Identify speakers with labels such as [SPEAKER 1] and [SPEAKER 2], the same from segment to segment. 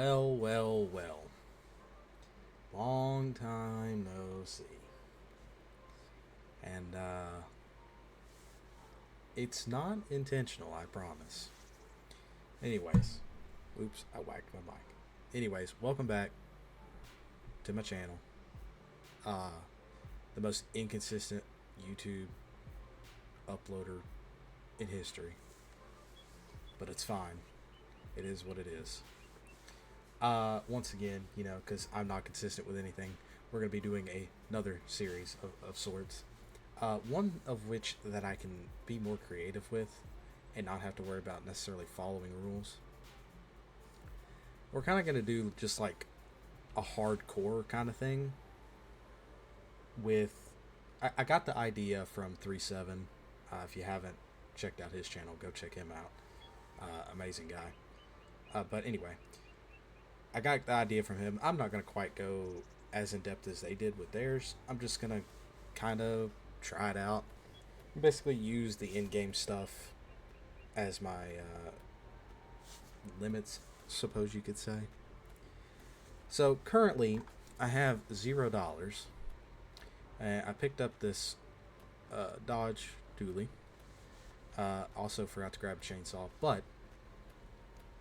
[SPEAKER 1] Well, well, well. Long time no see. And it's not intentional, I promise. Anyways, oops, I whacked my mic. Anyways, welcome back to my channel. Uh, the most inconsistent YouTube uploader in history. But it's fine. It is what it is. Once again, because I'm not consistent with anything, we're going to be doing another series of sorts. One of which that I can be more creative with and not have to worry about necessarily following rules. We're kind of going to do just like a hardcore kind of thing with. I got the idea from 3-7. If you haven't checked out his channel, go check him out. Amazing guy. But anyway, I got the idea from him. I'm not going to quite go as in depth as they did with theirs. I'm just going to kind of try it out. Basically, use the in-game stuff as my limits, suppose you could say. So currently, I have $0. And I picked up this Dodge Dually. Also forgot to grab a chainsaw, but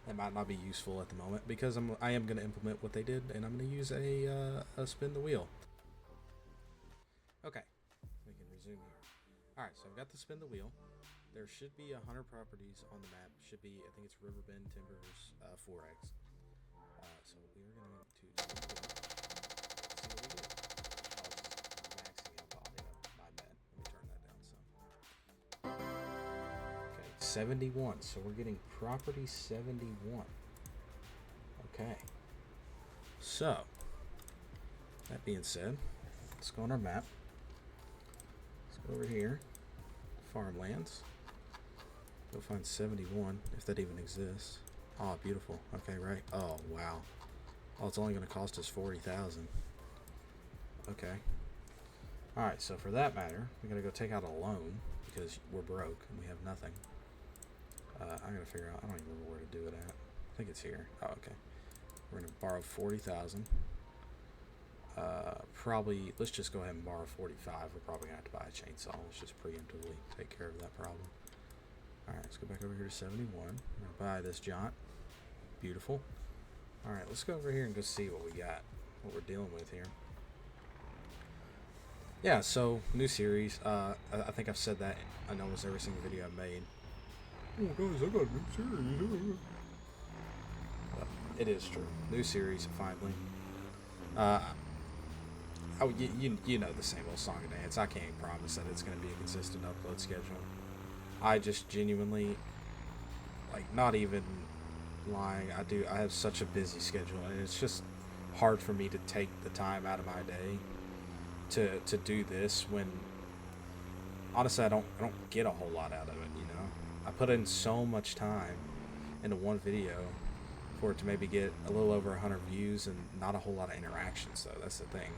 [SPEAKER 1] that might not be useful at the moment because I am going to implement what they did, and I'm going to use a spin the wheel. Okay, we can resume here. Alright, so I've got to spin the wheel. There should be 100 properties on the map. Should be, I think it's Riverbend Timbers 4X. So we are going to see what we do. Maxing out the audio. My bad. Let me turn that down some. Okay, 71. So we're getting property 71. Okay. So, that being said, let's go on our map. Let's go over here. Farmlands. Go find 71, if that even exists. Oh, beautiful. Okay, right. Oh, wow. Oh, it's only going to cost us 40,000. Okay. Alright, so for that matter, we're going to go take out a loan because we're broke and we have nothing. I'm going to figure out, I don't even remember where to do it at. I think it's here. Oh, okay. We're going to borrow 40,000. Probably, let's just go ahead and borrow 45. We're probably going to have to buy a chainsaw. Let's just preemptively take care of that problem. Alright, let's go back over here to 71. We're going to buy this jaunt. Beautiful. Alright, let's go over here and go see what we got. What we're dealing with here. Yeah, so, new series. I think I've said that in almost every single video I've made. Oh guys, I got a new series. It is true. New series, finally. Oh, you know the same old song and dance. I can't promise that it's going to be a consistent upload schedule. I just genuinely, like, not even lying, I have such a busy schedule, and it's just hard for me to take the time out of my day to do this when, honestly, I don't get a whole lot out of it, I put in so much time into one video for it to maybe get a little over 100 views and not a whole lot of interactions, though. That's the thing.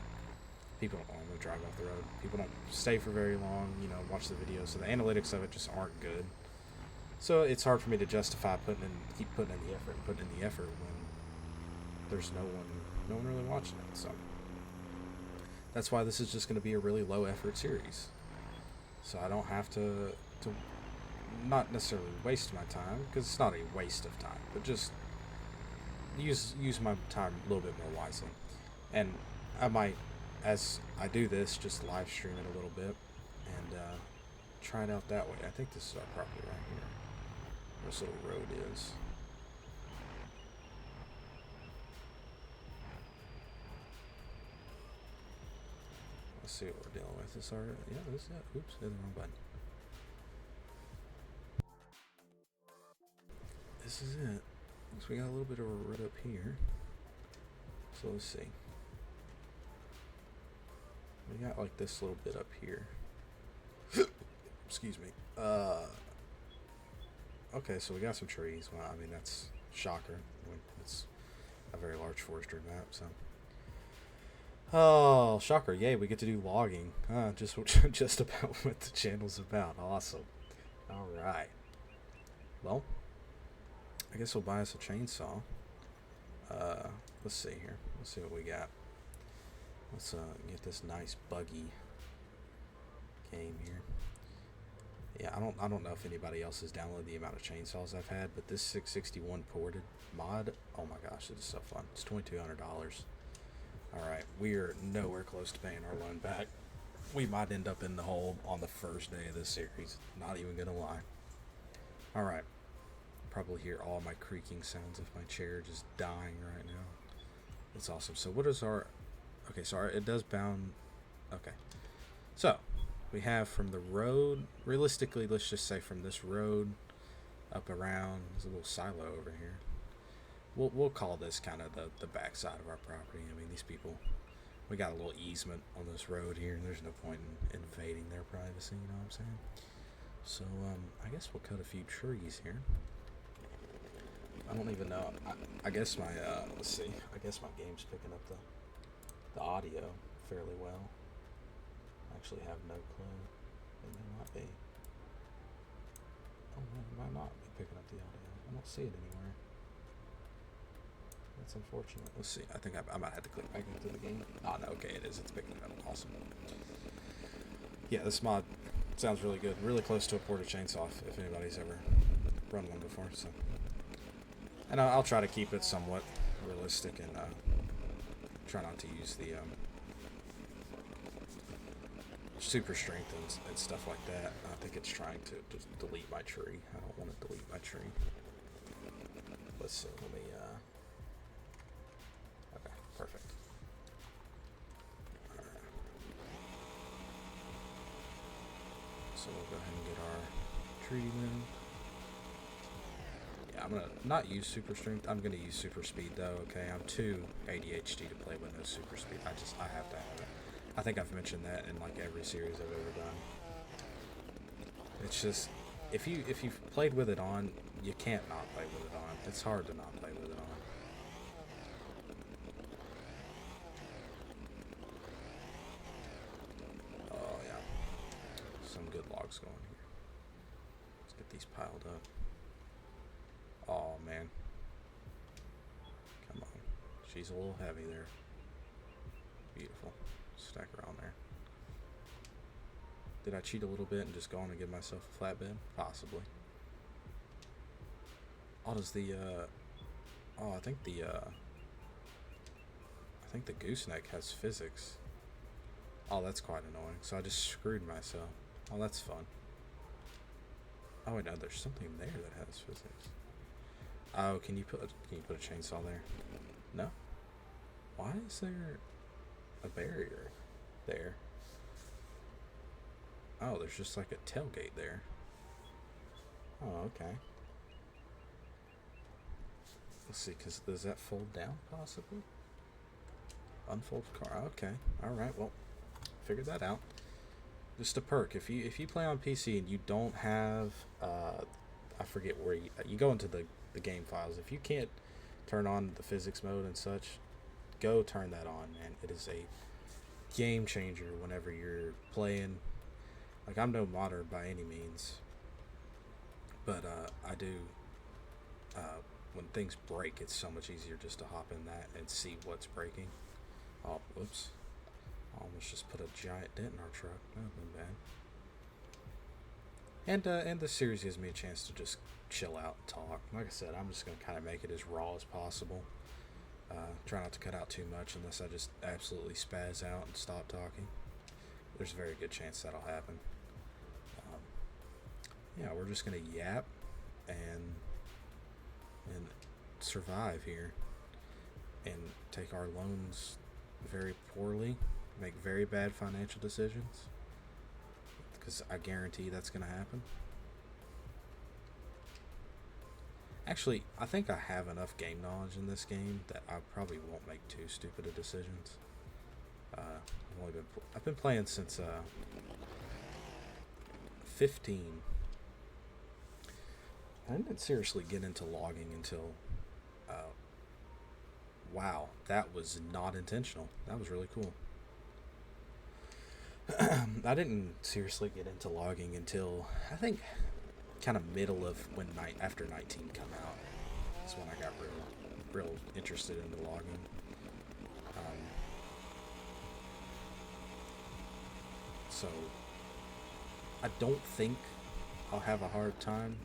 [SPEAKER 1] People don't want to drive off the road. People don't stay for very long, watch the videos. So the analytics of it just aren't good. So it's hard for me to justify keep putting in the effort when there's no one really watching it. So that's why this is just going to be a really low effort series. So I don't have to not necessarily waste my time, because it's not a waste of time, but just use my time a little bit more wisely. And I might, as I do this, just live stream it a little bit and try it out that way. I think this is our property right here. This little road is. Let's see what we're dealing with. This our, yeah, this is it. Oops, hit the wrong button. This is it. So we got a little bit of a road up here. So let's see. We got like this little bit up here. Excuse me. Okay, so we got some trees. Well, I mean, that's shocker. It's a very large forestry map, so. Oh, shocker. Yay, we get to do logging. Just about what the channel's about. Awesome. Alright. Well, I guess we'll buy us a chainsaw. Let's see here. Let's see what we got. Let's get this nice buggy game here. Yeah, I don't know if anybody else has downloaded the amount of chainsaws I've had, but this 661 ported mod, oh my gosh, it is so fun. It's $2,200. Alright, we are nowhere close to paying our loan back. We might end up in the hole on the first day of this series. Not even gonna lie. Alright. Probably hear all my creaking sounds of my chair just dying right now. That's awesome. So what is our... Okay, so it does bound... Okay. So, we have from the road... Realistically, let's just say from this road up around... There's a little silo over here. We'll call this kind of the back side of our property. I mean, these people... We got a little easement on this road here, and there's no point in invading their privacy, you know what I'm saying? So, I guess we'll cut a few trees here. I don't even know. I guess my, let's see. I guess my game's picking up the audio fairly well. I actually have no clue. It may not be. Oh, man, it might not be picking up the audio. I don't see it anywhere. That's unfortunate. Let's see. I think I might have to click back into the game. Oh, no, okay, it is. It's picking it up. Awesome. Yeah, this mod sounds really good. Really close to a ported chainsaw if anybody's ever run one before, so... And I'll try to keep it somewhat realistic and try not to use the super strength and stuff like that. I think it's trying to just delete my tree. I don't want to delete my tree. Let's see. Let me... Okay, perfect. All right. So we'll go ahead and get our tree moved. I'm gonna not use super strength. I'm gonna use super speed though. Okay, I'm too ADHD to play with no super speed. I have to have it. I think I've mentioned that in like every series I've ever done. It's just if you've played with it on, you can't not play with it on. It's hard to not play with it on. Oh yeah, some good logs going here. Let's get these piled up. Oh man. Come on. She's a little heavy there. Beautiful. Stack her on there. Did I cheat a little bit and just go on and give myself a flatbed? Possibly. Oh, does the, oh, I think the gooseneck has physics. Oh, that's quite annoying. So I just screwed myself. Oh, that's fun. Oh, wait, no, there's something there that has physics. Oh, can you put a chainsaw there? No? Why is there a barrier there? Oh, there's just like a tailgate there. Oh, okay. Let's see, because does that fold down possibly? Unfold car. Okay. Alright, well, figured that out. Just a perk. If you play on PC and you don't have I forget where you go into the game files. If you can't turn on the physics mode and such, go turn that on, man. It is a game changer whenever you're playing. Like, I'm no modder by any means, but I do when things break, it's so much easier just to hop in that and see what's breaking. Oh, whoops. Almost just put a giant dent in our truck. That would have been bad. And the series gives me a chance to just chill out and talk. Like I said, I'm just going to kind of make it as raw as possible. Try not to cut out too much unless I just absolutely spaz out and stop talking. There's a very good chance that'll happen. Yeah, we're just going to yap and survive here and take our loans very poorly, make very bad financial decisions, because I guarantee that's going to happen. Actually, I think I have enough game knowledge in this game that I probably won't make too stupid of decisions. I've been playing since 15. I didn't seriously get into logging until wow, that was not intentional. That was really cool. I didn't seriously get into logging until I think kind of middle of when after 19 come out. That's when I got real real interested in the logging. So I don't think I'll have a hard time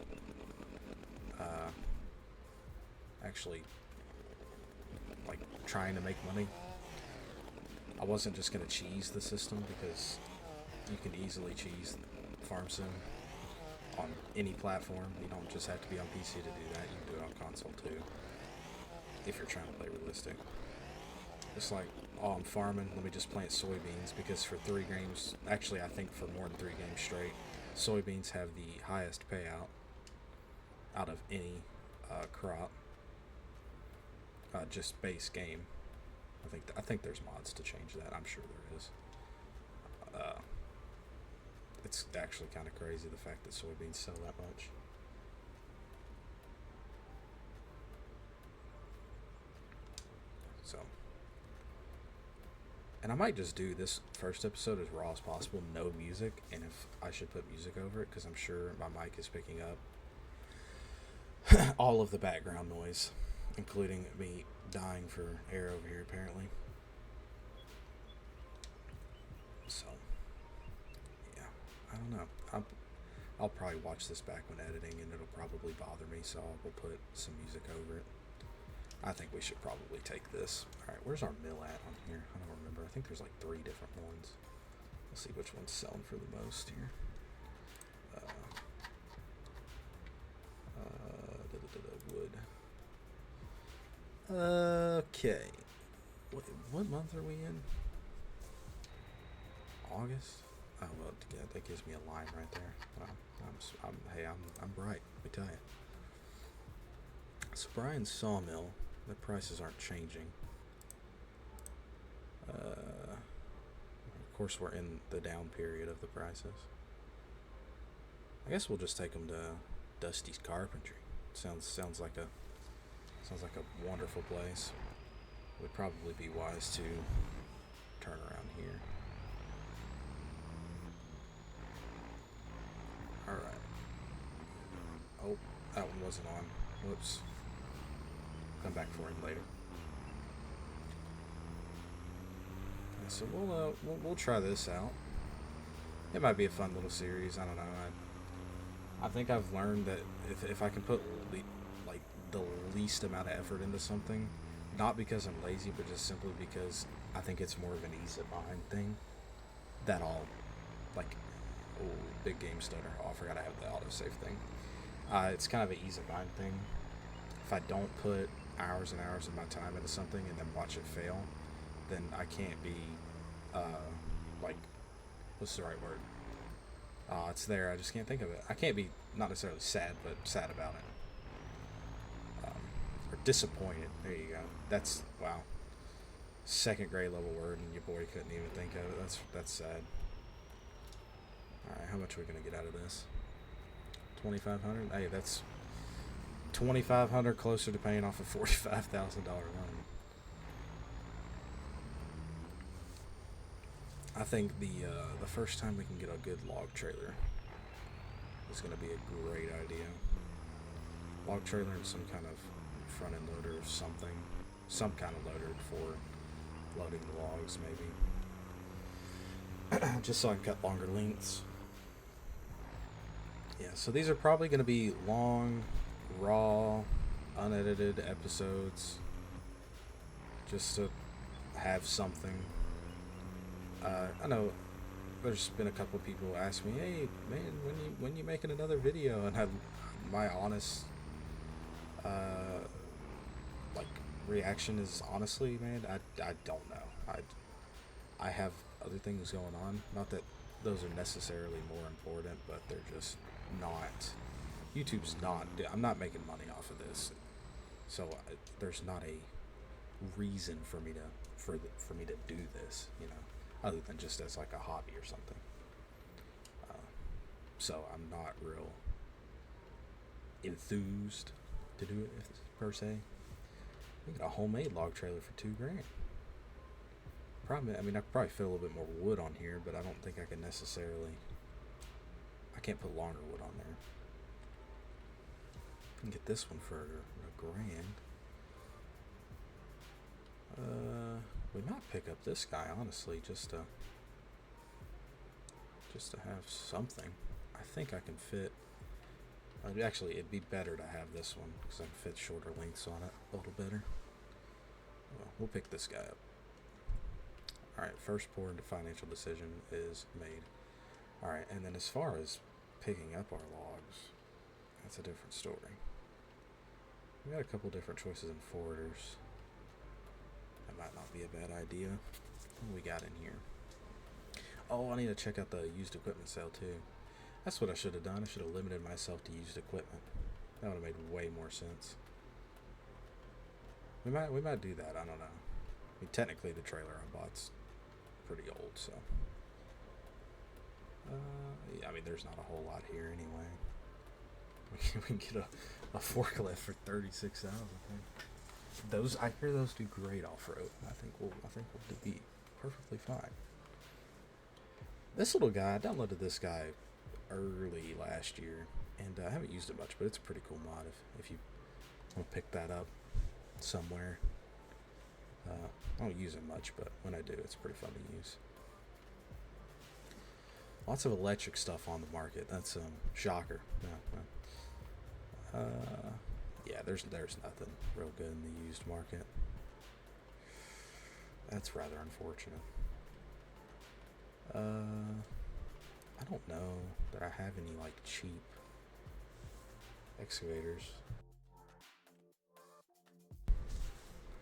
[SPEAKER 1] actually like trying to make money. I wasn't just gonna cheese the system because you can easily cheese Farm Sim on any platform. You don't just have to be on PC to do that. You can do it on console too if you're trying to play realistic. It's like, oh, I'm farming, let me just plant soybeans, because for 3 games, actually I think for more than 3 games straight, soybeans have the highest payout out of any crop. Just base game. I think there's mods to change that. I'm sure there is. It's actually kind of crazy the fact that soybeans sell that much. So, and I might just do this first episode as raw as possible, no music, and if I should put music over it, because I'm sure my mic is picking up all of the background noise, including me dying for air over here apparently. So, yeah, I don't know. I'll probably watch this back when editing, and it'll probably bother me, so I'll put some music over it. I think we should probably take this. Alright, where's our mill at on here? I don't remember. I think there's like 3 different ones. Let's see which one's selling for the most here. Wood. Okay. What month are we in? August? Oh, well, yeah, that gives me a line right there. I'm bright, let me tell you. So Brian's Sawmill, the prices aren't changing. Of course, we're in the down period of the prices. I guess we'll just take them to Dusty's Carpentry. Sounds like a wonderful place. Would probably be wise to turn around here. Alright. Oh, that one wasn't on. Whoops. Come back for him later. So we'll try this out. It might be a fun little series. I don't know. I think I've learned that if I can put the least amount of effort into something, not because I'm lazy, but just simply because I think it's more of an ease of mind thing, that I'll big game stutter. Oh, I forgot I have the autosave thing. It's kind of an ease of mind thing. If I don't put hours and hours of my time into something and then watch it fail, then I can't be, what's the right word? It's there, I just can't think of it. I can't be, not necessarily sad, but sad about it. Or disappointed. There you go. That's, wow. 2nd grade level word, and your boy couldn't even think of it. That's sad. Alright, how much are we going to get out of this? 2,500? Hey, that's 2,500 closer to paying off a $45,000 loan. I think the first time we can get a good log trailer is going to be a great idea. Log trailer and some kind of front end loader or something. Some kind of loader for loading the logs, maybe. Just so I can cut longer lengths. Yeah, so these are probably going to be long, raw, unedited episodes. Just to have something. I know there's been a couple people ask me, hey man, when you making another video? And my honest reaction is, honestly, man, I don't know. I have other things going on. Not that those are necessarily more important, but they're just not. YouTube's not. I'm not making money off of this, so there's not a reason for me to do this, other than just as like a hobby or something. So I'm not real enthused to do it per se. I get a homemade log trailer for $2,000. Problem, I could probably fit a little bit more wood on here, but I don't think I can necessarily. I can't put longer wood on there. I can get this one for $1,000. might pick up this guy, honestly, just to have something. I think I can fit. Actually, it'd be better to have this one because I can fit shorter lengths on it a little better. Well, we'll pick this guy up. Alright, first important financial decision is made. Alright, and then as far as picking up our logs, that's a different story. We got a couple different choices in forwarders. That might not be a bad idea. What do we got in here? Oh, I need to check out the used equipment sale too. That's what I should have done. I should have limited myself to used equipment. That would have made way more sense. We might do that. I don't know. I mean, technically, the trailer I bought's pretty old, so. Yeah, I mean, there's not a whole lot here anyway. We can get a forklift for $36,000. Those, I hear those do great off road. I think we'll be perfectly fine. This little guy, I downloaded this guy early last year, and I haven't used it much, but it's a pretty cool mod if you want to pick that up somewhere. I don't use it much, but when I do, it's pretty fun to use. Lots of electric stuff on the market. That's shocker. Yeah, there's nothing real good in the used market. That's rather unfortunate. I don't know that I have any like cheap excavators.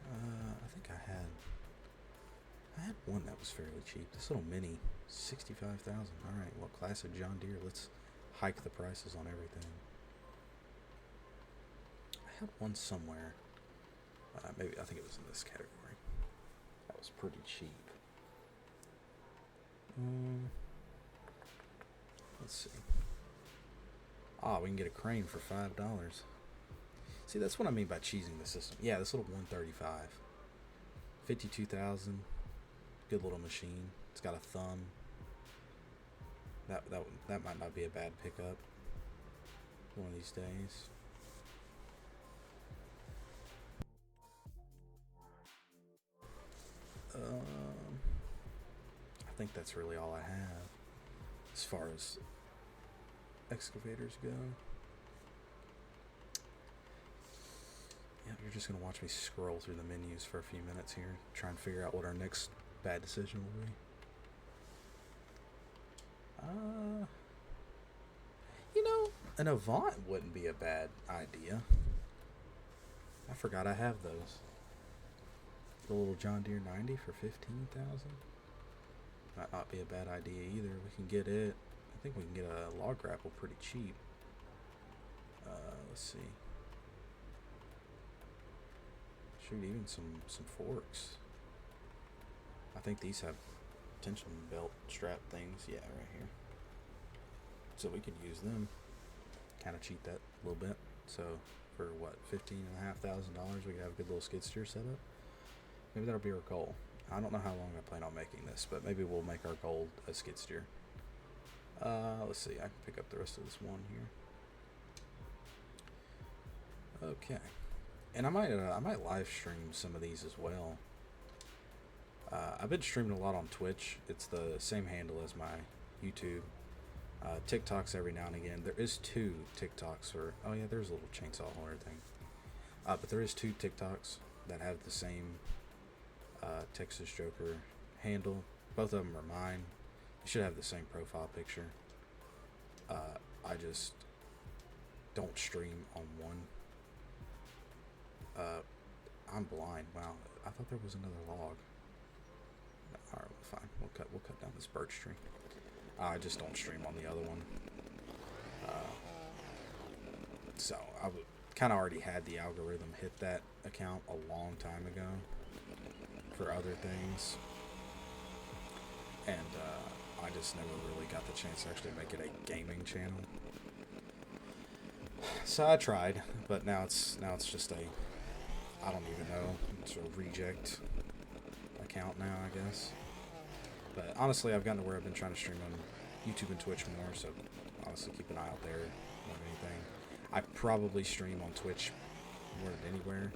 [SPEAKER 1] I think I had one that was fairly cheap. This little mini, $65,000. All right, well, classic John Deere. Let's hike the prices on everything. I had one somewhere. Maybe I think it was in this category. That was pretty cheap. Let's see. We can get a crane for $5. See, that's what I mean by cheesing the system. Yeah, this little 135, 52,000. Good little machine. It's got a thumb. That might not be a bad pickup one of these days. I think that's really all I have as far as excavators go. Yeah, you're just gonna watch me scroll through the menus for a few minutes here, try and figure out what our next bad decision will be. You know, an Avant wouldn't be a bad idea. I forgot I have those. The little John Deere 90 for $15,000. Might not be a bad idea either. We can get it. I think we can get a log grapple pretty cheap. Let's see. Shoot, even some forks. I think these have tension belt strap things. Yeah, right here. So we could use them. Kind of cheat that a little bit. So for what, $15,500, we could have a good little skid steer set up. Maybe that'll be our goal. I don't know how long I plan on making this, but maybe we'll make our goal a skid steer. Let's see. I can pick up the rest of this one here. Okay. And I might live stream some of these as well. I've been streaming a lot on Twitch. It's the same handle as my YouTube. TikToks every now and again. There is 2 TikToks for... Oh yeah, there's a little chainsaw holder thing. But there is 2 TikToks that have the same Texas Joker handle. Both of them are mine. You should have the same profile picture. I just don't stream on one. I'm blind. Wow, I thought there was another log. All right, fine. We'll cut down this birch tree. I just don't stream on the other one. So I kind of already had the algorithm hit that account a long time ago for other things, and I just never really got the chance to actually make it a gaming channel. So I tried, but now it's just a, I don't even know, it's a reject account now, I guess. But honestly, I've gotten to where I've been trying to stream on YouTube and Twitch more, so honestly keep an eye out there more than anything. I probably stream on Twitch more than anywhere.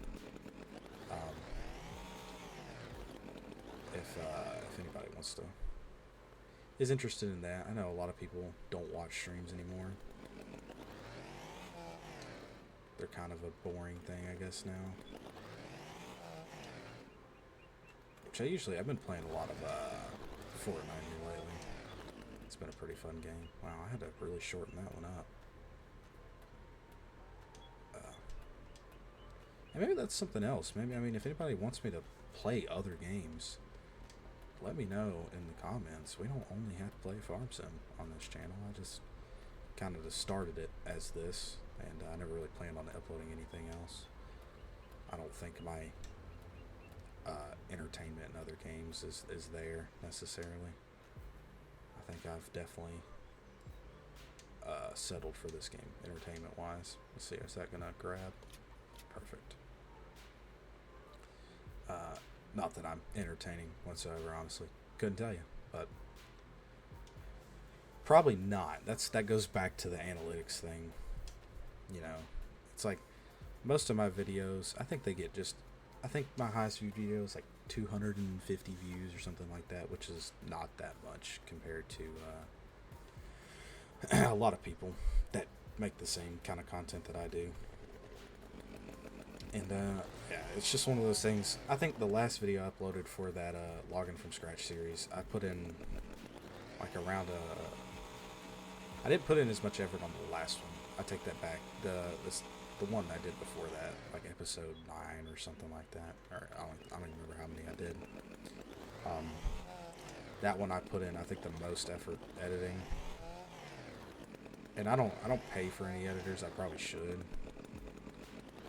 [SPEAKER 1] if anybody wants to is interested in that. I know a lot of people don't watch streams anymore. They're kind of a boring thing, I guess, now. Which I've been playing a lot of Fortnite lately. It's been a pretty fun game. Wow, I had to really shorten that one up. And maybe that's something else. Maybe, I mean, if anybody wants me to play other games, let me know in the comments. We don't only have to play Farm Sim on this channel. I just kind of just started it as this, and I never really planned on uploading anything else. I don't think my entertainment in other games is there necessarily. I think I've definitely settled for this game entertainment wise. Let's see, is that gonna grab? Perfect. Not that I'm entertaining whatsoever, honestly. Couldn't tell you, but probably not. That goes back to the analytics thing. You know, it's like most of my videos, I think my highest viewed video is like 250 views or something like that, which is not that much compared to a lot of people that make the same kind of content that I do. And yeah, it's just one of those things. I think the last video I uploaded for that Logging from Scratch series, I put in like around I didn't put in as much effort on the last one. I take that back. The one I did before that, like episode 9 or something like that, or I don't even remember how many I did. That one I put in, I think, the most effort editing. And I don't pay for any editors. I probably should.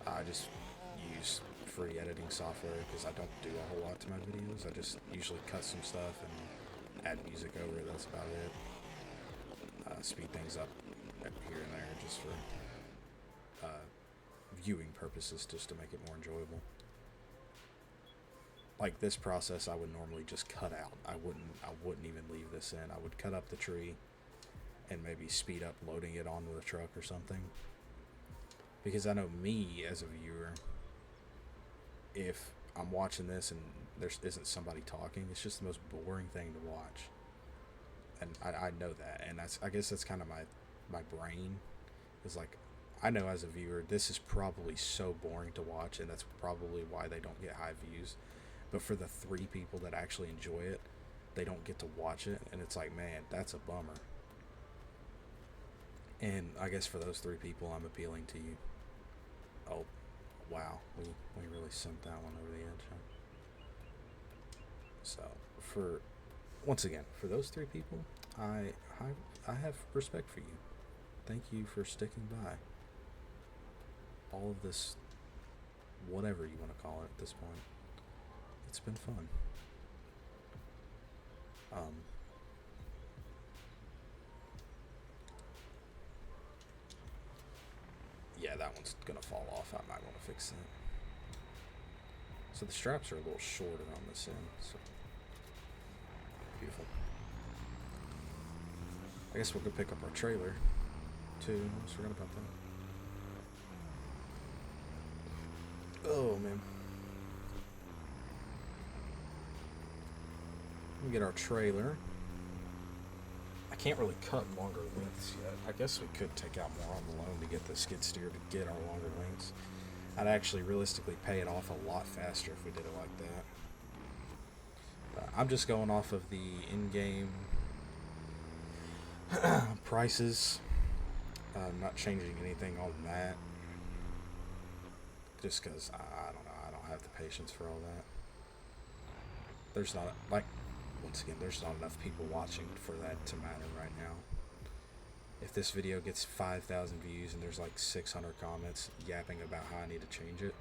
[SPEAKER 1] I just use free editing software because I don't do a whole lot to my videos. I just usually cut some stuff and add music over it. That's about it. Speed things up here and there just for viewing purposes, just to make it more enjoyable. Like this process, I would normally just cut out. I wouldn't even leave this in. I would cut up the tree and maybe speed up loading it onto the truck or something. Because I know me as a viewer, if I'm watching this and there isn't somebody talking, it's just the most boring thing to watch. And I know that, and I guess that's kind of my brain is like, I know as a viewer this is probably so boring to watch, and that's probably why they don't get high views. But for the 3 people that actually enjoy it, they don't get to watch it, and it's like, man, that's a bummer. And I guess for those 3 people, I'm appealing to you. Oh, wow, we really sent that one over the edge, huh? So, once again, for those 3 people, I have respect for you. Thank you for sticking by all of this, whatever you want to call it at this point. It's been fun. Yeah, that one's gonna fall off. I might want to fix that. So the straps are a little shorter on this end. So beautiful. I guess we'll go pick up our trailer too. I almost forgot about that. Oh man. Let me get our trailer. I can't really cut longer lengths yet. I guess we could take out more on the loan to get the skid steer to get our longer lengths. I'd actually realistically pay it off a lot faster if we did it like that. I'm just going off of the in-game prices. I'm not changing anything on that. Just because, I don't know, I don't have the patience for all that. There's not, like, once again, there's not enough people watching for that to matter right now. If this video gets 5,000 views and there's like 600 comments yapping about how I need to change it,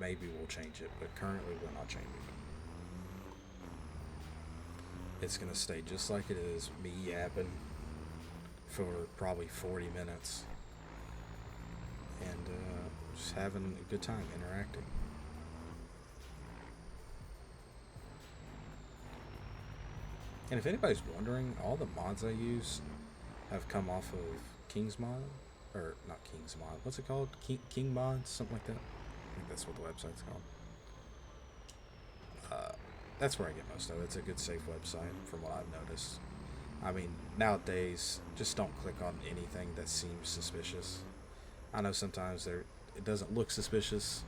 [SPEAKER 1] maybe we'll change it, but currently we're not changing it. It's going to stay just like it is, me yapping for probably 40 minutes and just having a good time interacting. And if anybody's wondering, all the mods I use have come off of King's Mod, or not King's Mod, what's it called? King Mods, something like that. I think that's what the website's called. that's where I get most of it. It's a good, safe website from what I've noticed. I mean, nowadays, just don't click on anything that seems suspicious. I know sometimes it doesn't look suspicious.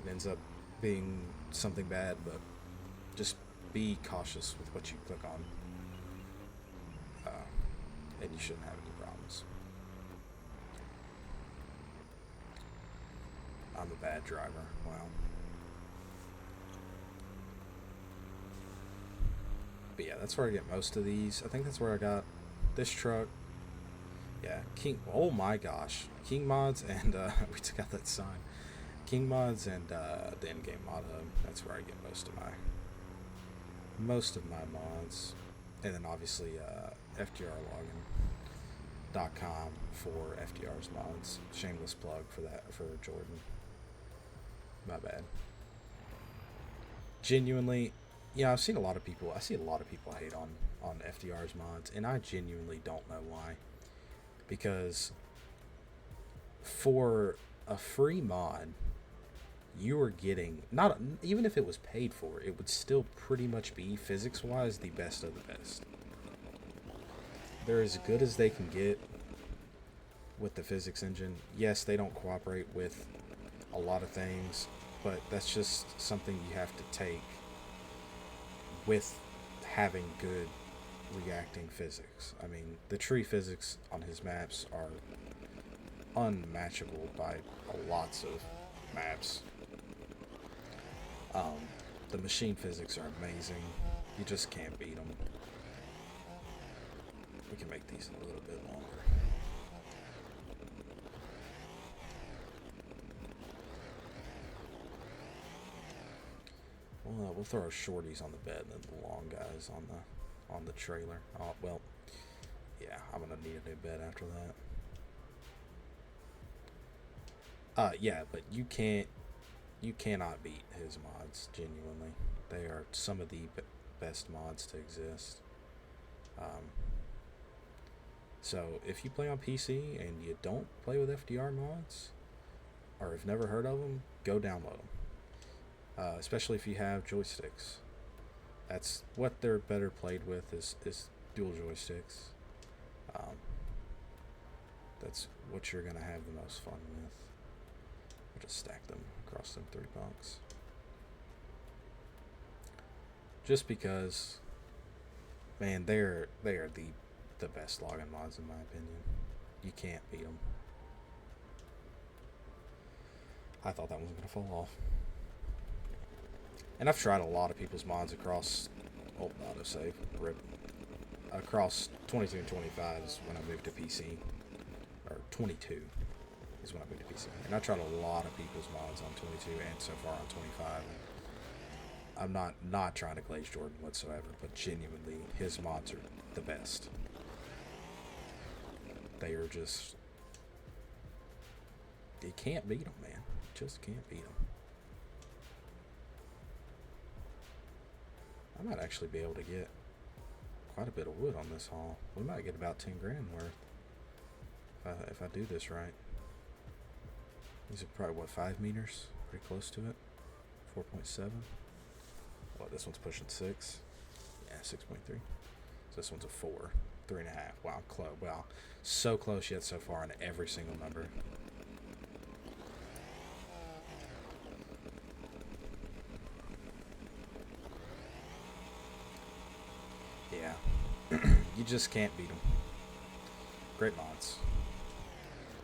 [SPEAKER 1] It ends up being something bad, but just be cautious with what you click on, and you shouldn't have any problems. I'm a bad driver. Wow. But yeah, that's where I get most of these. I think that's where I got this truck. Yeah, King. Oh my gosh, King Mods and we took out that sign. King Mods and the Endgame Mod Hub. That's where I get most of my mods, and then obviously FDRlogin.com for FDR's mods. Shameless plug for that for Jordan. My bad. Genuinely, yeah, I see a lot of people hate on FDR's mods, and I genuinely don't know why. Because for a free mod, you are getting, not even if it was paid for, it would still pretty much be physics wise the best of the best. They're as good as they can get with the physics engine. Yes, they don't cooperate with a lot of things, but that's just something you have to take with having good reacting physics. I mean, the tree physics on his maps are unmatchable by lots of maps. The machine physics are amazing. You just can't beat them. We can make these a little bit longer. We'll throw our shorties on the bed and then the long guys on the trailer. Oh, well, yeah, I'm gonna need a new bed after that. Yeah, but you cannot beat his mods. Genuinely, they are some of the best mods to exist. So if you play on PC and you don't play with FDR mods, or have never heard of them, go download them. Especially if you have joysticks. That's what they're better played with is dual joysticks. That's what you're gonna have the most fun with. I'll just stack them across them 3 bunks. Just because, man, they are the best login mods in my opinion. You can't beat them. I thought that one was gonna fall off. And I've tried a lot of people's mods across, autosave, rip, across 22 and 25 is when I moved to PC, or 22 is when I moved to PC. And I tried a lot of people's mods on 22 and so far on 25. I'm not trying to glaze Jordan whatsoever, but genuinely, his mods are the best. They are just, you can't beat them, man. Just can't beat them. I might actually be able to get quite a bit of wood on this haul. We might get about 10 grand worth if I do this right. These are probably, what, 5 meters? Pretty close to it. 4.7. What, this one's pushing 6? Yeah, 6.3. So this one's a 4. 3.5. Wow, wow. So close yet so far on every single number. Yeah. You just can't beat them. Great mods.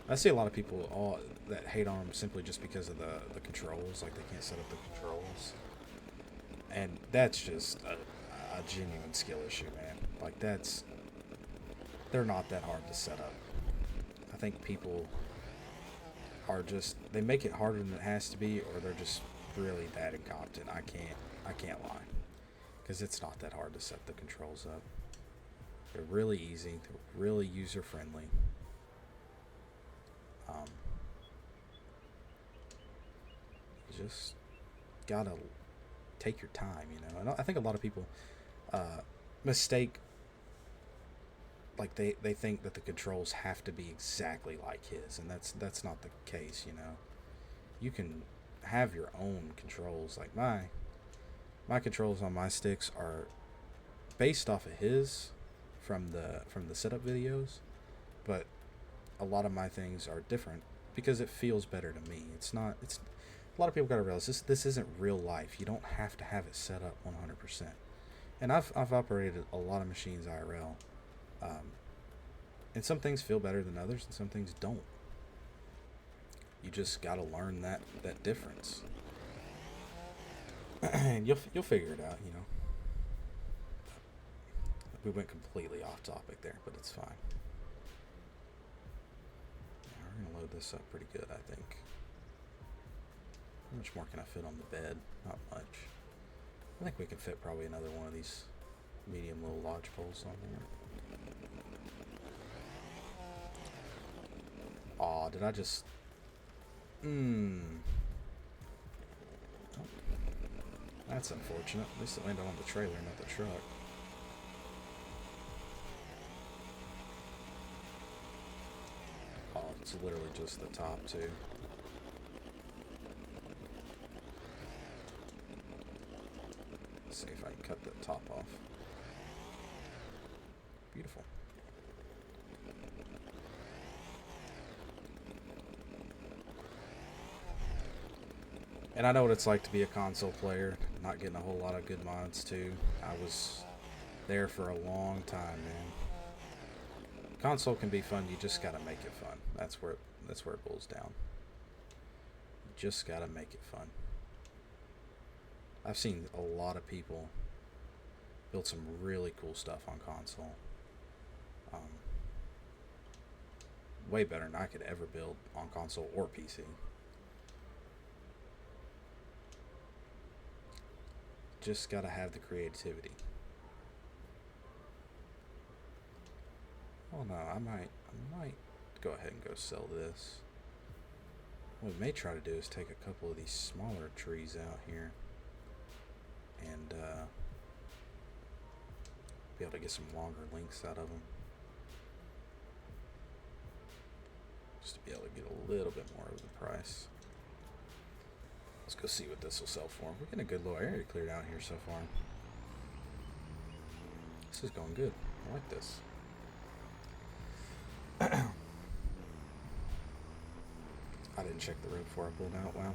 [SPEAKER 1] I see a lot of people that hate on them simply just because of the controls. Like, they can't set up the controls. And that's just a genuine skill issue, man. Like, they're not that hard to set up. I think people are just, they make it harder than it has to be, or they're just really that incompetent. I can't lie. Because it's not that hard to set the controls up. They're really easy. They're really user-friendly. You just gotta take your time, you know. And I think a lot of people mistake, like they think that the controls have to be exactly like his, and that's not the case, you know. You can have your own controls. Like my my controls on my sticks are based off of his from the setup videos, but a lot of my things are different because it feels better to me. It's not. It's a lot of people gotta realize this isn't real life. You don't have to have it set up 100%. And I've operated a lot of machines IRL, and some things feel better than others, and some things don't. You just gotta learn that difference, and you'll figure it out. You know. We went completely off topic there, but it's fine. Yeah, we're gonna load this up pretty good, I think. How much more can I fit on the bed? Not much. I think we can fit probably another one of these medium little lodge poles on there. Aw, did I just... That's unfortunate. At least it landed on the trailer, not the truck. Oh, it's literally just the top, too. Let's see if I can cut the top off. Beautiful. And I know what it's like to be a console player, not getting a whole lot of good mods too. I was there for a long time, man. Console can be fun, you just gotta make it fun. That's where it boils down. You just gotta make it fun. I've seen a lot of people build some really cool stuff on console. Way better than I could ever build on console or PC. Just gotta have the creativity. Oh no, I might go ahead and go sell this. What we may try to do is take a couple of these smaller trees out here and be able to get some longer lengths out of them. Just to be able to get a little bit more of the price. Let's go see what this will sell for. We're getting a good little area cleared out here so far. This is going good. I like this. I didn't check the road before I pulled out. Wow.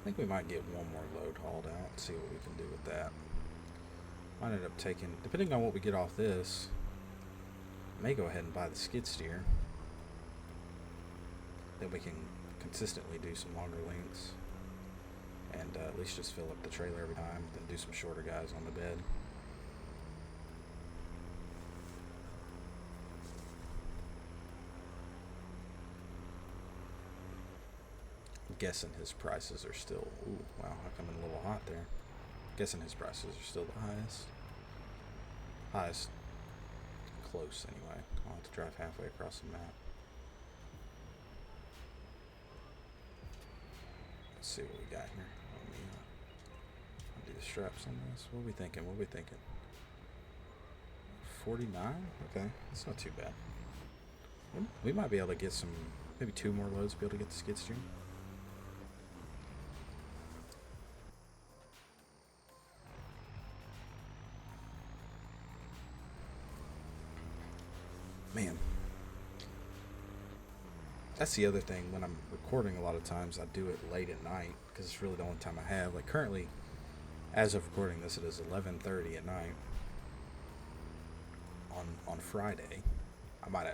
[SPEAKER 1] I think we might get one more load hauled out and see what we can do with that. Might end up taking, depending on what we get off this, I may go ahead and buy the skid steer. Then we can consistently do some longer lengths and at least just fill up the trailer every time, then do some shorter guys on the bed. I'm guessing his prices are still, ooh, wow, how come in a little hot there? I'm guessing his prices are still the highest. Close anyway. I'll have to drive halfway across the map. Let's see what we got here. I'll do the straps on this. What are we thinking? 49? Okay, that's not too bad. We might be able to get some, maybe 2 more loads to be able to get the skid steer. Man, that's the other thing. When I'm recording, a lot of times I do it late at night because it's really the only time I have. Like currently, as of recording this, it is 11:30 at night on Friday.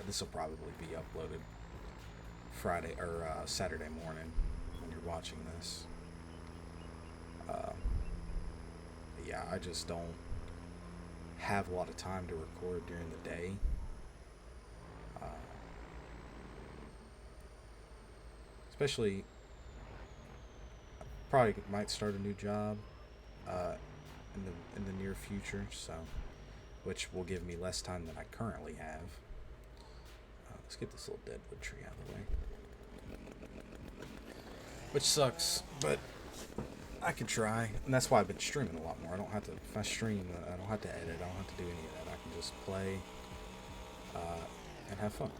[SPEAKER 1] This will probably be uploaded Friday or Saturday morning when you're watching this. Yeah, I just don't have a lot of time to record during the day. Especially, I probably might start a new job in the near future, so which will give me less time than I currently have. Let's get this little deadwood tree out of the way, which sucks, but I can try, and that's why I've been streaming a lot more. I don't have to. If I stream, I don't have to edit. I don't have to do any of that. I can just play and have fun.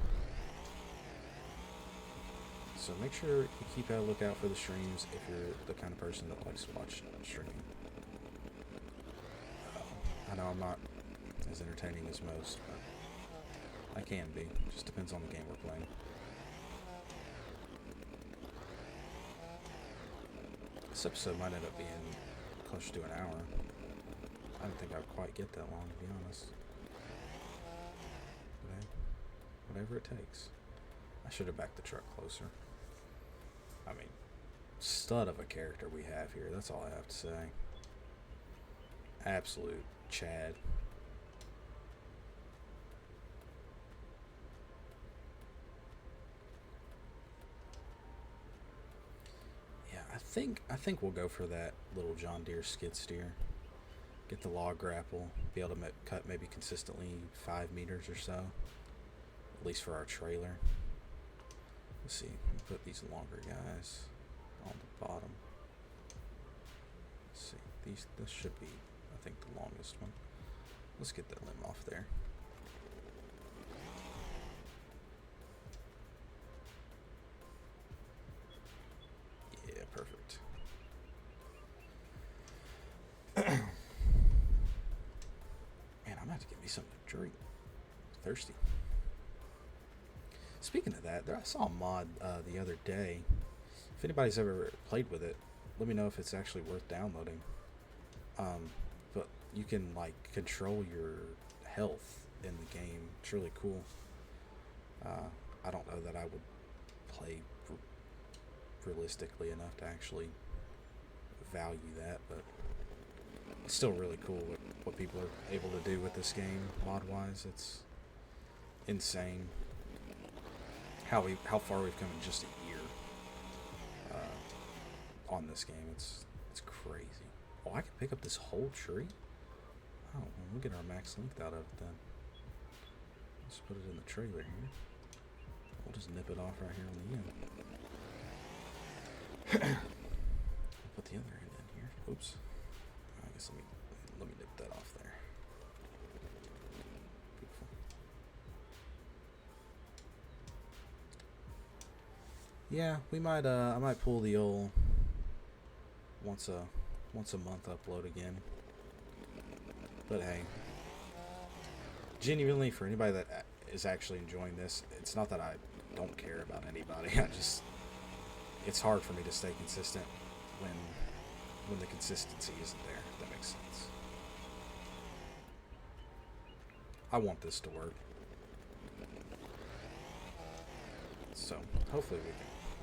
[SPEAKER 1] So make sure you keep a lookout for the streams if you're the kind of person that likes to watch streaming. I know I'm not as entertaining as most, but I can be. Just depends on the game we're playing. This episode might end up being close to an hour. I don't think I'd quite get that long, to be honest. But hey, whatever it takes. I should have backed the truck closer. I mean, stud of a character we have here. That's all I have to say. Absolute Chad. Yeah, I think we'll go for that little John Deere skid steer. Get the log grapple. Be able to cut maybe consistently 5 meters or so. At least for our trailer. Let's see. Put these longer guys on the bottom. Let's see. This should be, I think, the longest one. Let's get that limb off there. Yeah, perfect. Man, I'm gonna have to get me something to drink. I'm thirsty. Speaking of that, I saw a mod the other day. If anybody's ever played with it, let me know if it's actually worth downloading. But you can like control your health in the game. It's really cool. I don't know that I would play realistically enough to actually value that, but it's still really cool what people are able to do with this game mod-wise. It's insane how far we've come in just a year on this game. It's crazy. Oh, I can pick up this whole tree? Oh, well, we'll get our max length out of it then. Let's put it in the trailer here. We'll just nip it off right here on the end. Put the other end in here. Oops. I guess let me nip that off there. Beautiful. Yeah, we might I might pull the old once a month upload again. But hey, genuinely, for anybody that is actually enjoying this, it's not that I don't care about anybody. It's hard for me to stay consistent when the consistency isn't there, if that makes sense. I want this to work. So hopefully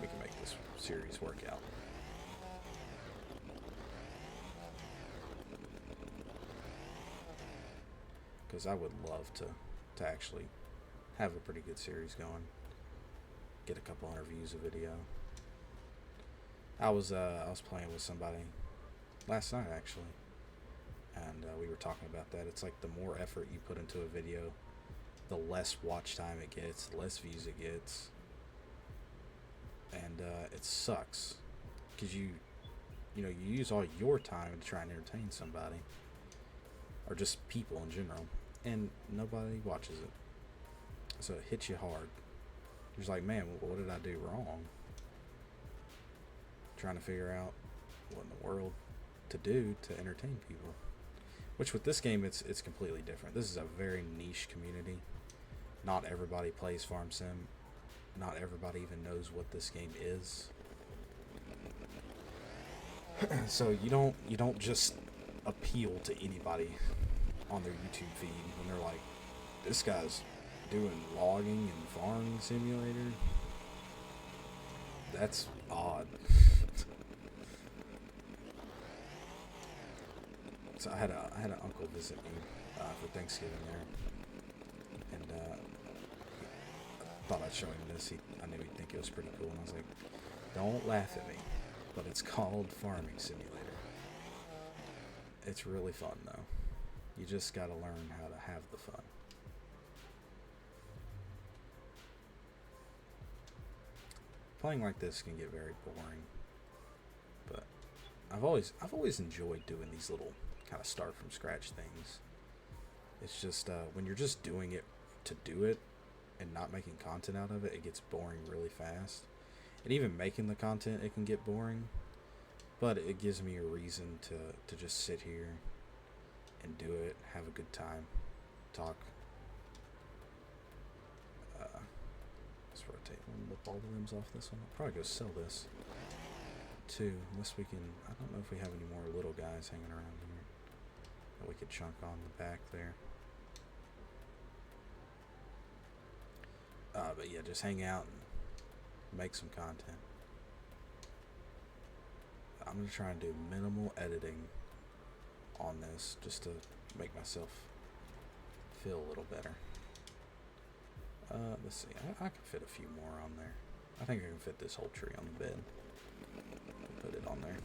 [SPEAKER 1] we can make this series work out. Because I would love to actually have a pretty good series going. Get a couple hundred views a video. I was playing with somebody last night actually, and we were talking about that. It's like the more effort you put into a video, the less watch time it gets, the less views it gets, and it sucks because you use all your time to try and entertain somebody or just people in general, and nobody watches it. So it hits you hard. You're just like, man, what did I do wrong? Trying to figure out what in the world to do to entertain people. Which with this game, it's completely different. This is a very niche community. Not everybody plays Farm Sim. Not everybody even knows what this game is. So you don't just appeal to anybody on their YouTube feed when they're like, this guy's doing logging and farming simulator. That's odd. So I had an uncle visit me for Thanksgiving there, and I thought I'd show him this. I knew he'd think it was pretty cool, and I was like, "Don't laugh at me, but it's called Farming Simulator. It's really fun though. You just gotta learn how to have the fun." Playing like this can get very boring, but I've always enjoyed doing these little kind of start from scratch things. It's just when you're just doing it to do it and not making content out of it, it gets boring really fast. And even making the content, it can get boring. But it gives me a reason to just sit here and do it, have a good time, talk. Let's rotate one of the ball limbs off this one. I'll probably go sell this too, unless we can. I don't know if we have any more little guys hanging around here that we could chunk on the back there. But yeah, just hang out and make some content. I'm gonna try and do minimal editing on this just to make myself feel a little better. Let's see. I can fit a few more on there. I think I can fit this whole tree on the bed. Put it on there.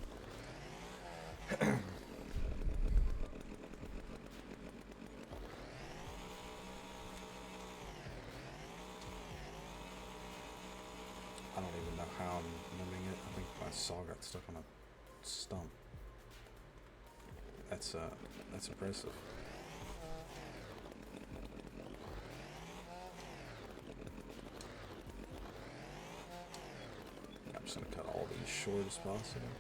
[SPEAKER 1] I don't even know how I'm limbing it. I think my saw got stuck on a stump. That's impressive. I'm just gonna cut all these short as possible.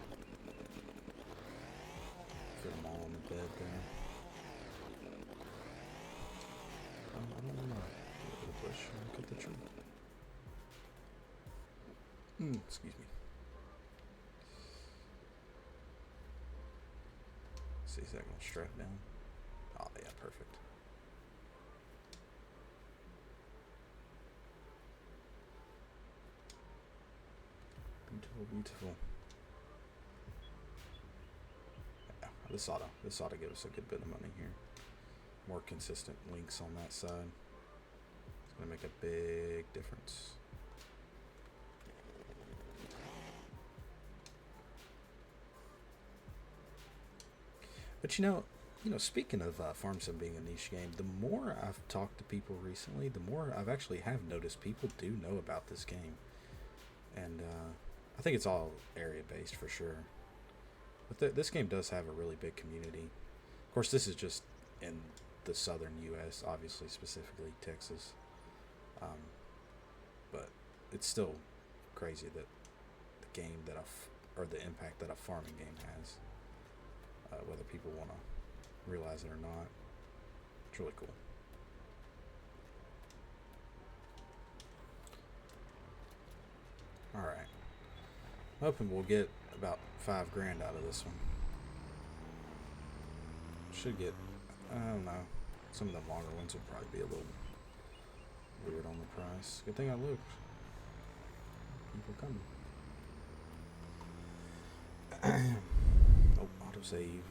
[SPEAKER 1] Fit them all on the bed there. I don't want to get rid of the bush and cut the tree. Excuse me. See, is that gonna strap down? Oh yeah, perfect. Beautiful, beautiful. Yeah, this ought to give us a good bit of money here. More consistent links on that side. It's gonna make a big difference. But you know, speaking of Farm Sim being a niche game, the more I've talked to people recently, the more I've actually have noticed people do know about this game, and I think it's all area based for sure. But this game does have a really big community. Of course, this is just in the southern U.S., obviously, specifically Texas. But it's still crazy that the game that or the impact that a farming game has. Whether people want to realize it or not. It's really cool. Alright. I'm hoping we'll get about $5 grand out of this one. Should get, I don't know. Some of the longer ones will probably be a little weird on the price. Good thing I looked. People coming. Oh, autosave.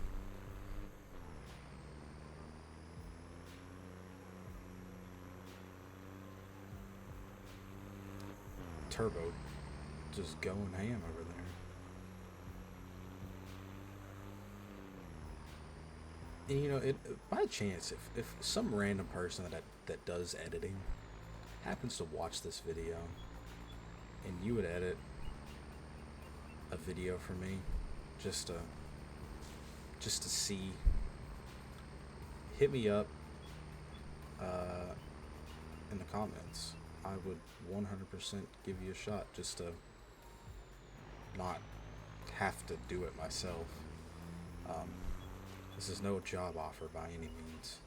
[SPEAKER 1] Turbo just going ham over there. And you know, by chance, if some random person that does editing happens to watch this video and you would edit a video for me just to see, hit me up in the comments. I would 100% give you a shot just to not have to do it myself. This is no job offer by any means,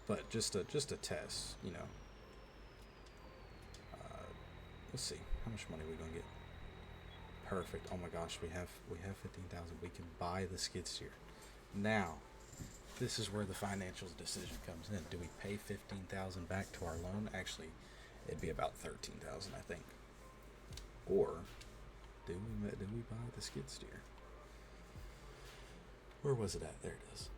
[SPEAKER 1] but just a test, you know. Let's see, how much money are we gonna get? Perfect. Oh my gosh, we have 15,000. We can buy the skid steer. Now, this is where the financial decision comes in. Do we pay 15,000 back to our loan? Actually, it'd be about 13,000, I think. Or do we buy the skid steer? Where was it at? There it is.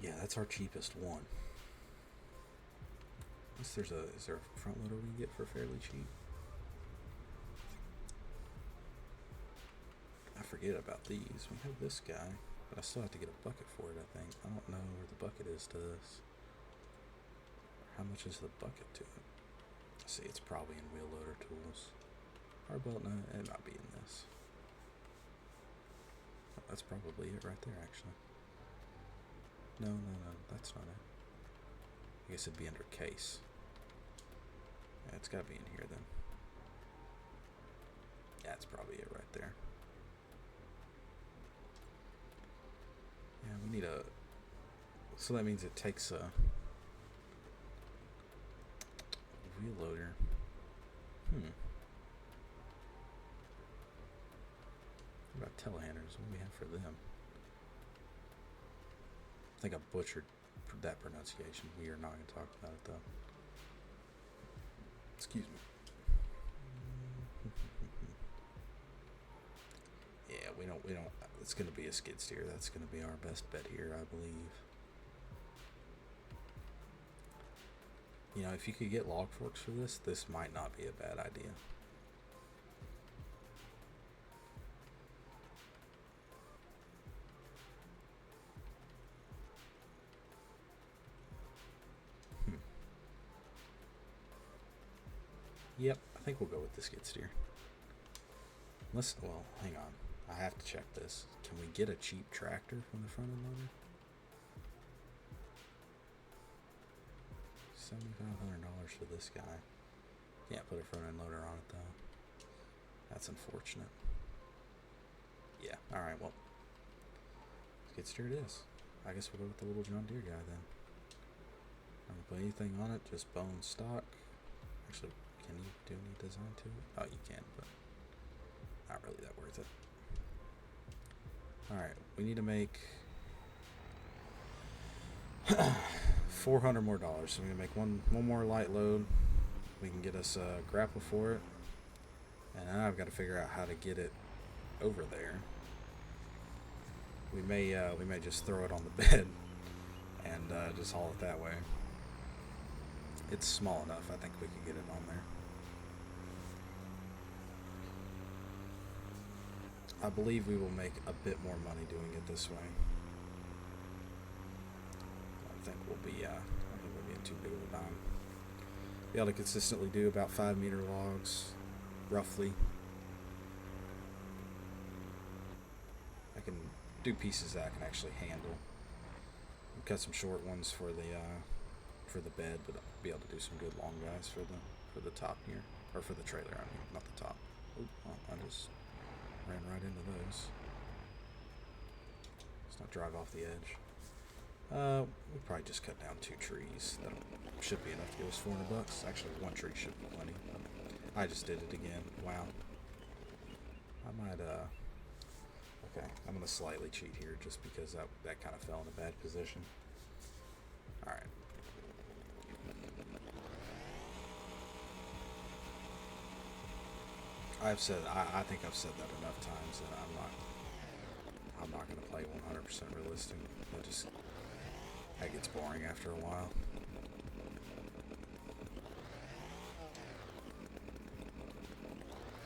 [SPEAKER 1] Yeah, that's our cheapest one. Is there a front loader we can get for fairly cheap? I forget about these. We have this guy, but I still have to get a bucket for it, I think. I don't know where the bucket is to this. How much is the bucket to it? See, it's probably in wheel loader tools. Hard belt, no, it might be in this. That's probably it right there, actually. No, that's not it. I guess it'd be under case. Yeah, it's got to be in here then. Yeah, that's probably it right there. Yeah, we need a... So that means it takes a wheel loader. What about telehandlers? What do we have for them? I think I butchered that pronunciation. We are not going to talk about it though. Excuse me. Yeah, we don't. It's going to be a skid steer. That's going to be our best bet here, I believe. You know, if you could get log forks for this, this might not be a bad idea. Yep, I think we'll go with the skid steer. Well, hang on. I have to check this. Can we get a cheap tractor from the front end loader? $7,500 for this guy. Can't put a front end loader on it though. That's unfortunate. Yeah, alright, well. Skid steer it is. I guess we'll go with the little John Deere guy then. I'm gonna put anything on it, just bone stock. Actually, can you do any design to it? Oh, you can, but not really that worth it. Alright, we need to make $400 more. So we're gonna make one more light load. We can get us a grapple for it. And now I've got to figure out how to get it over there. We may just throw it on the bed and just haul it that way. It's small enough, I think we can get it on there. I believe we will make a bit more money doing it this way. I think we'll be in too big of a dime. Be able to consistently do about 5 meter logs, roughly. I can do pieces that I can actually handle. Cut some short ones for the bed, but I'll be able to do some good long guys for the top here, or for the trailer. I mean, not the top. Oop, well, I just ran right into those. Let's not drive off the edge. We'll probably just cut down 2 trees. That should be enough to give us $400. Actually, 1 tree should be plenty. I just did it again. Wow. I might, okay, I'm gonna slightly cheat here just because that kind of fell in a bad position. Alright. I think I've said that enough times that I'm not gonna play 100% realistic. That gets boring after a while.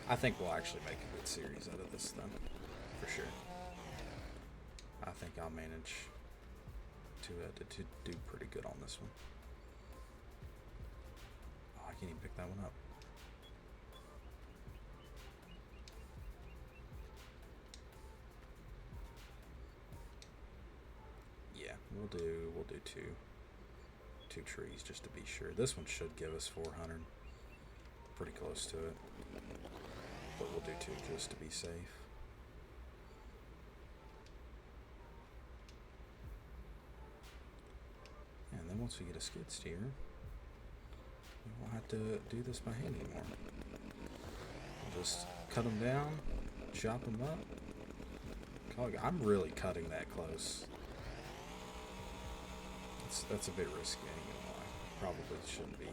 [SPEAKER 1] I think we'll actually make a good series out of this then, for sure. I think I'll manage to do pretty good on this one. Oh, I can't even pick that one up. Yeah, we'll do two trees just to be sure. This one should give us 400. Pretty close to it. But we'll do 2 just to be safe. And then once we get a skid steer, we won't have to do this by hand anymore. We'll just cut them down, chop them up. I'm really cutting that close. That's a bit risky, I ain't gonna lie. Probably shouldn't be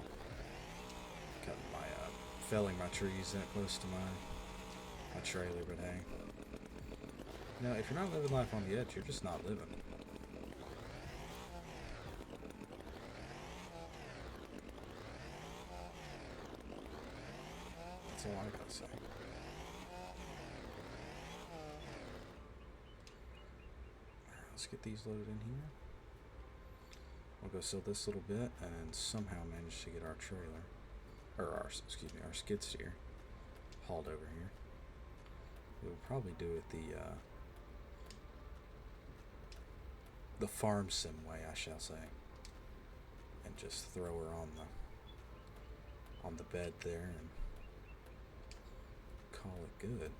[SPEAKER 1] cutting felling my trees that close to my trailer, but hey. You know, if you're not living life on the edge, you're just not living. That's all I gotta say. Alright, let's get these loaded in here. We'll go sell this little bit and then somehow manage to get our trailer, or our skid steer hauled over here. We'll probably do it the farm sim way, I shall say, and just throw her on the bed there and call it good.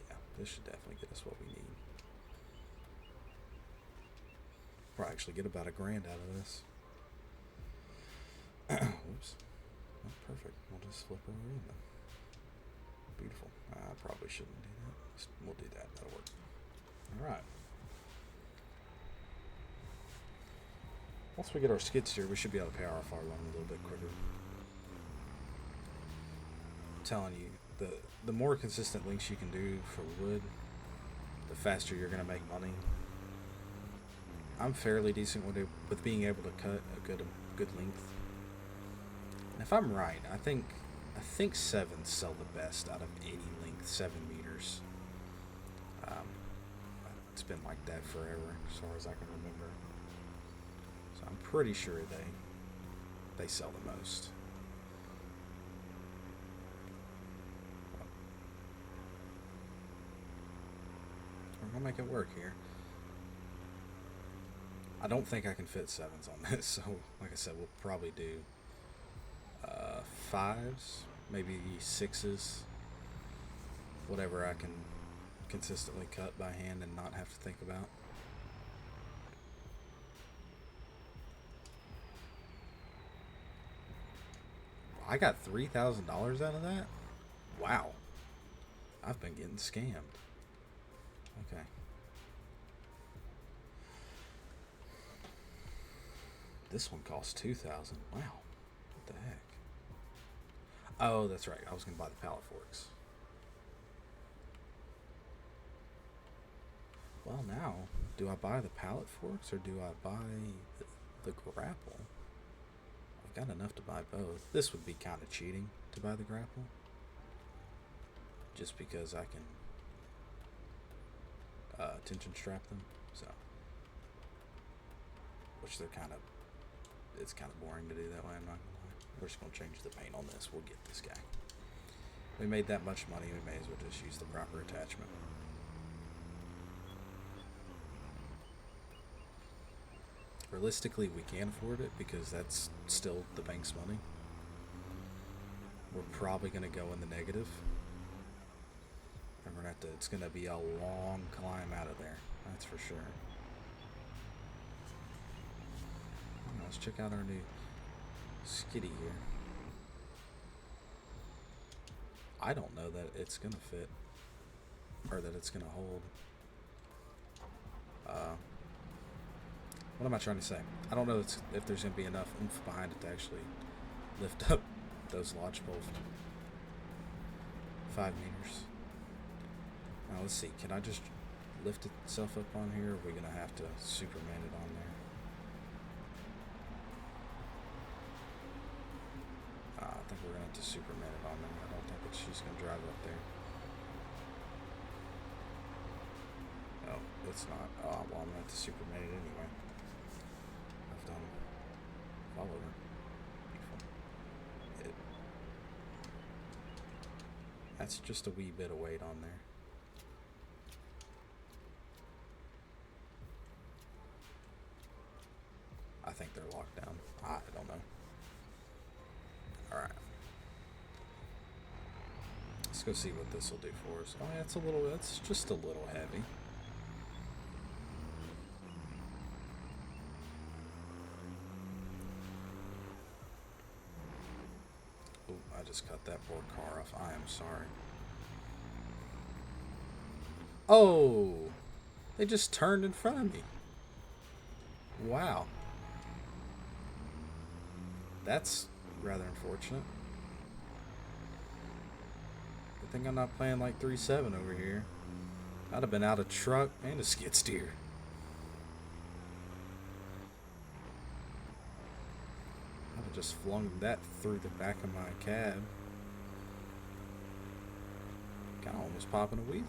[SPEAKER 1] Yeah, this should definitely get us what we need. Probably actually get about $1,000 out of this. Oops. Oh, perfect. We'll just flip her in then. Beautiful. I probably shouldn't do that. We'll do that. That'll work. Alright. Once we get our skid steer, we should be able to pay our fire loan a little bit quicker. I'm telling you, the more consistent links you can do for wood, the faster you're going to make money. I'm fairly decent with being able to cut a good length. And if I'm right, I think 7s sell the best out of any length, 7 meters. It's been like that forever, as far as I can remember. So I'm pretty sure they sell the most. We're gonna make it work here. I don't think I can fit 7s on this, so like I said, we'll probably do 5s, maybe 6s, whatever I can consistently cut by hand and not have to think about. I got $3,000 out of that? Wow. I've been getting scammed. Okay. This one costs $2,000. Wow. What the heck? Oh, that's right. I was going to buy the pallet forks. Well, now, do I buy the pallet forks or do I buy the grapple? I've got enough to buy both. This would be kind of cheating to buy the grapple. Just because I can tension strap them. So, which they're kind of, it's kind of boring to do that way, I'm not gonna lie. We're just going to change the paint on this. We'll get this guy. We made that much money, we may as well just use the proper attachment. Realistically, we can afford it because that's still the bank's money. We're probably going to go in the negative. And we're going to have to, it's going to be a long climb out of there. That's for sure. Let's check out our new skiddy here. I don't know that it's going to fit. Or that it's going to hold. What am I trying to say? I don't know if there's going to be enough oomph behind it to actually lift up those lodgepoles. 5 meters. Now let's see. Can I just lift itself up on here? Or are we going to have to Superman it on there? I think we're going to have to Superman it on there. I don't think it's just going to drive up there. No, it's not. Oh, well, I'm going to have to Superman it anyway. I've done follow her. Beautiful. That's just a wee bit of weight on there. I think they're locked down. I don't know. Alright. Let's go see what this will do for us. Oh, yeah, it's just a little heavy. Oh, I just cut that poor car off. I am sorry. Oh! They just turned in front of me. Wow. That's rather unfortunate. Good thing I'm not playing like 3-7 over here. I'd have been out of truck and a skid steer. I'd have just flung that through the back of my cab. Kinda almost popping a wheelie.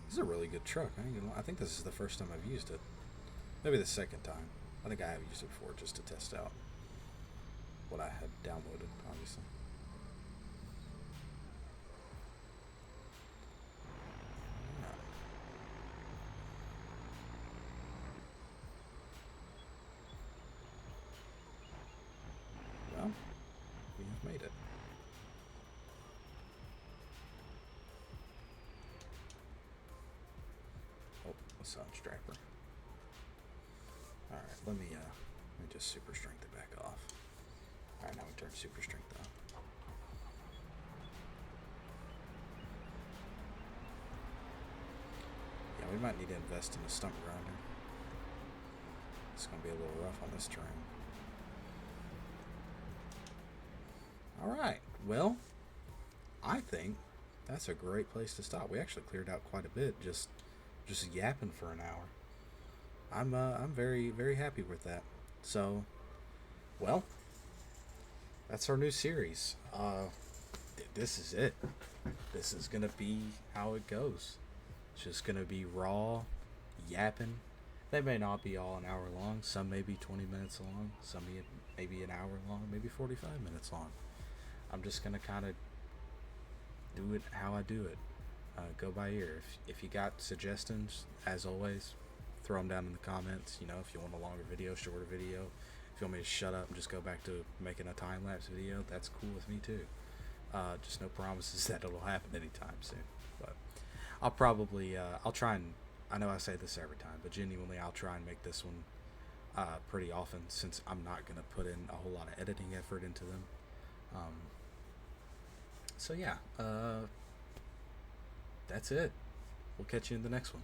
[SPEAKER 1] This is a really good truck. I think this is the first time I've used it. Maybe the second time. I think I have used it before just to test out what I had downloaded, obviously. Well, we have made it. Oh, a Sunstrapper. Alright, let me just super strength it back off. Alright, now we turn super strength on. Yeah, we might need to invest in a stump grinder. It's going to be a little rough on this terrain. Alright, well, I think that's a great place to stop. We actually cleared out quite a bit just yapping for an hour. I'm very very happy with that. So, well, that's our new series. This is it. This is gonna be how it goes. It's just gonna be raw yapping. They may not be all an hour long. Some may be 20 minutes long. Some maybe an hour long. Maybe 45 minutes long. I'm just gonna kind of do it how I do it. Go by ear. If you got suggestions, as always, throw them down in the comments. You know, if you want a longer video, shorter video. If you want me to shut up and just go back to making a time-lapse video, that's cool with me too. Just no promises that it'll happen anytime soon. But I'll probably, I'll try and, I know I say this every time, but genuinely I'll try and make this one pretty often, since I'm not going to put in a whole lot of editing effort into them. So yeah, that's it. We'll catch you in the next one.